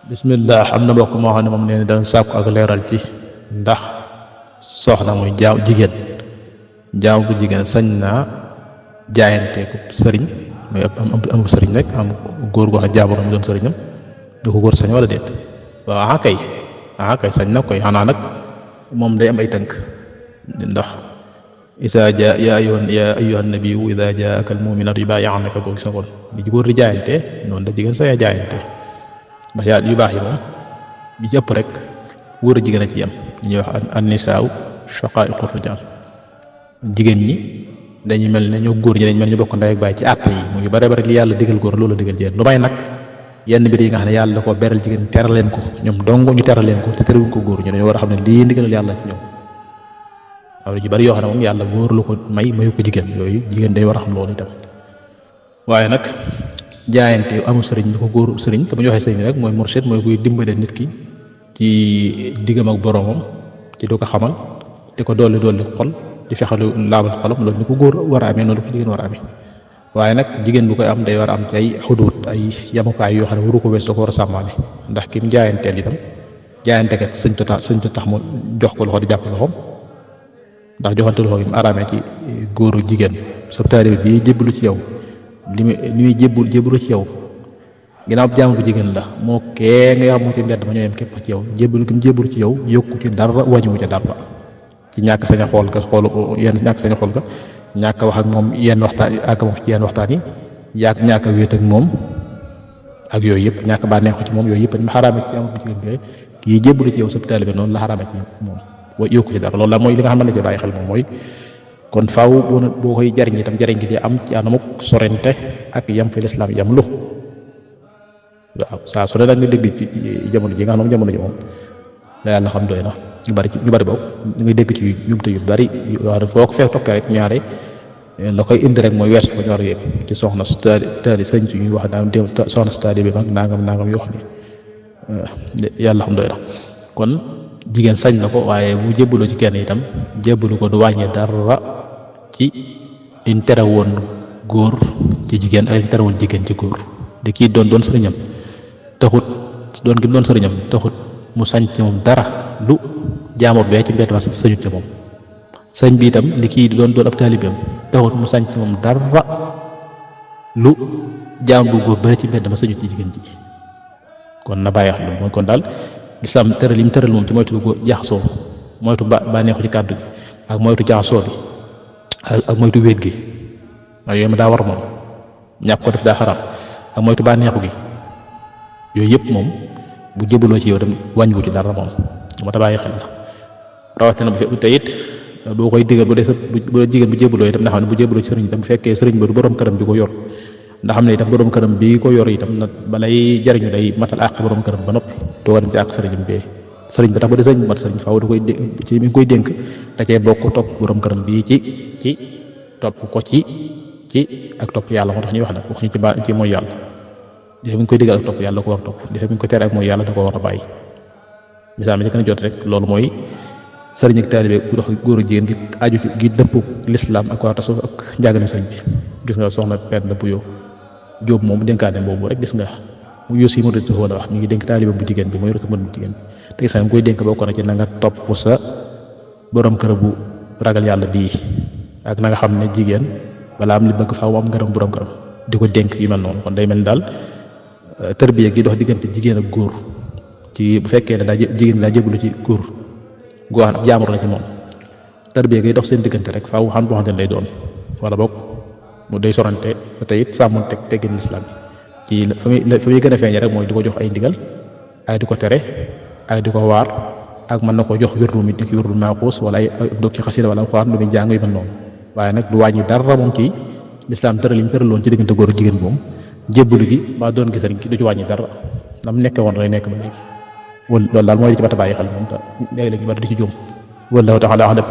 bismillah. am na mbokk moo xam ne moom nee na dana sàkku ak leeral ci ndax soxna muy jaaw jigéen jaaw bu jigéen sañ naa jaayanteeku sëriñ muy amul sëriñ rek am góor goo xam ne jaabur mu doon sëriñam du ko góor sañ wala déet? waaw kay sañ na koy xanaa nag moom day am ay tënk ndax isa ja ya ayyuhan nabiyyu idha jaaka al mu'minatu yubayyi'naka ko gis na kon li góor di jaayante noonu la jigéen sañ a jaayante ndax yaa yu baax yi moom bi ci ëpp rek góor a jigéen a ci yem li ñuy wax an-nisaa'u shaqaa'iqu rijaal jigéen ñi dañuy mel ne ñoo góor ñi dañu mel ñu bokk ndey ak baay ci àtte yi mu ngi bare bare li yàlla digal góor loolu la digal jigéen lu may nag yenn mbir yi nga xam ne yàlla da koo beral jigéen teral leen ko ñoom dong ñu teral leen ko te terewuñ ko góor ñu dañoo war a xam ne lii ndigalal yàlla ci ñoom waaw yu bari yoo xam ne moom yàlla góor lu ko mayu ko jigéen yooyu jigéen day war a xam loolu itam waaye nag jaayante amul sëriñ bi ko góor sëriñ te bu ñu waxee sëriñ rek mooy mursid mooy kuy dimbale nit ki ci diggam ak boroomam ci du ko xamal di ko dolli xol di fexalu laabal xolam loolu ni ko góor war a amee noonu ko jigéen war a amee waaye nag jigéen bu koy am day war a am ci ay xuduut ay yamukaay yoo xam ne waru ko wees da ko war a sàmmaane ndax ki mu jaayanteel itam jaayantekat sëñ tax mu jox ko loxo di jàpp loxoom ndax joxante loxo yi mu araamee ci góoru jigéen sa taalibe bi jébbalu ci yow li muy jébbalu ci yow ginnaaw jaamu bu jigéen la moo kee nga xam moo ci mbedd ma ñoo yem képp ci yow jébbalu gi mu jébbalu ci yow yokku ci dara wàññiwu ca dara ci ñàkk sañ a xool ka ñàkk sañ a xool ka ñàkk wax ak moom yenn waxtaan ak moom ci yenn waxtaan yi ñàkk a wéet ak moom ak yooyu yëpp ñàkk baa neexu ci moom yooyu yëpp dañu xaraame ci jaamu bu jigéen bi kii jébbalu ci yow sa taalibe noonu la xaraame ci moom wa yokku ci dara loolu la mooy li nga xam ne la ci bàyyi xel moom mooy kon faaw boo koy jariñ itam jariñ gi di am ci anamuk sorente ak yam fi lislaam yam lu waaw saa su ne nag nga dégg ci jamono ji nga xam ne jamono ji moom la yàlla xam doy na ñu bari boobu nga dégg ci jumte yu bari yoo xam ne foo ko fekk toppee rek ñaare la koy indi rek mooy weesu fa ñor yëpp ci soxna taali sëñ ci ñuy wax naan soxna stade bi mag nangam yoo xam ne yàlla xam doy na kon jigéen sañ na ko waaye bu jébbaloo ci kenn itam jébbalu ko du wàññi dara ci liñ tere woon góor ci jigéen ak liñ tere woon jigéen ci góor di kii doon sëriñam taxut doon gi doon sëriñam taxut mu sañ ci moom dara lu jaamoor bee ci mbedd ma sañut ci moom sañ bi itam li kii doon ab taalibeem taxut mu sañ ci moom dara lu jaam bu góor bari ci mbedd ma sañut ci jigéen ji kon na bàyyi xel mooy kon daal lislaam tëral yi mu tëral moom ci moytu jaxasoo moytu bànneexu ci kàddu gi ak moytu jaxasoo bi ak moytu wéet gi waaye yooyu ma daa war moom ñàkk ko def daa xaram ak moytu bànneexu gi yooyu yëpp moom bu jébaloo ci yow dem wàññiwu ci dara moom ma ta bàyyi xel la rawatina bu fekk te it boo koy digal bu dee bu jigéen bu jébaloo itam ndax xam ne bu jébaloo ci sëriñ itam bu fekkee sëriñ ba du borom këram bi ko yor ndax xam ne itam borom këram bi ko yor itam na balay jariñu day matal àq borom këram ba noppi doo dem ci àq sëriñam bee sëriñ ba tax ba di sëriñ bu mat sëriñ faaw da koy ci mi ngi koy dénk da cee bokk topp borom këram bii ci topp ko ci ak topp yàlla moo tax ñuy wax nag wax ñu ci mooy yàlla defe mi ngi koy digal ak topp yàlla da ko war a topp defe mi ngi ko tere ak mooy yàlla da ko war a bàyyi misaal mi ci gën a jot rek loolu mooy sëriñ ak taalibe bu dox góor a jigéen gi aju gi dëpp lislaam ak waa tasawuf ak njàngale sëriñ bi gis nga soxna Penda dëpp yow Jóob moom dénkaane boobu rek gis nga mu yóosi mu rëdd woon a wax mi ngi dénk taalibe bu jigéen bi mooy rëdd bu jigéen bi te gis nga mu koy dénk bokk na ci na nga topp sa borom kër bu ragal yàlla bii ak na nga xam ne jigéen balaa am li bëgg faaw am ngërëm borom këram di ko dénk yu mel noonu kon day mel ni daal tërbiya gi dox diggante jigéen ak góor ci bu fekkee ne jigéen daa jébbalu ci góor goo xam ne ab jaamur la ci moom tërbiya gi dox seen diggante rek faaw xam boo xam ne lay doon wala boog mu day sorante te it sàmmoon teggin lislaam ci fa muy gën a feeñee rek mooy di ko jox ay ndigal ay di ko tere ay di ko waar ak mën na ko jox wirdu mi di ko wirdu maaxuus wala ay dog ci xasida wala alxuraan lu muy jàng yu mel noonu waaye nag du wàññi dara moom ci lislaam tëral yi mu tëraloon ci diggante góor jigéen moom jébbalu gi ba doon gis rek du ci wàññi dara nam nekke woon rek nekk ba léegi loolu daal mooy li ci mat a bàyyi xel moom te léegi-léegi bari di ci juum wallahu taala alam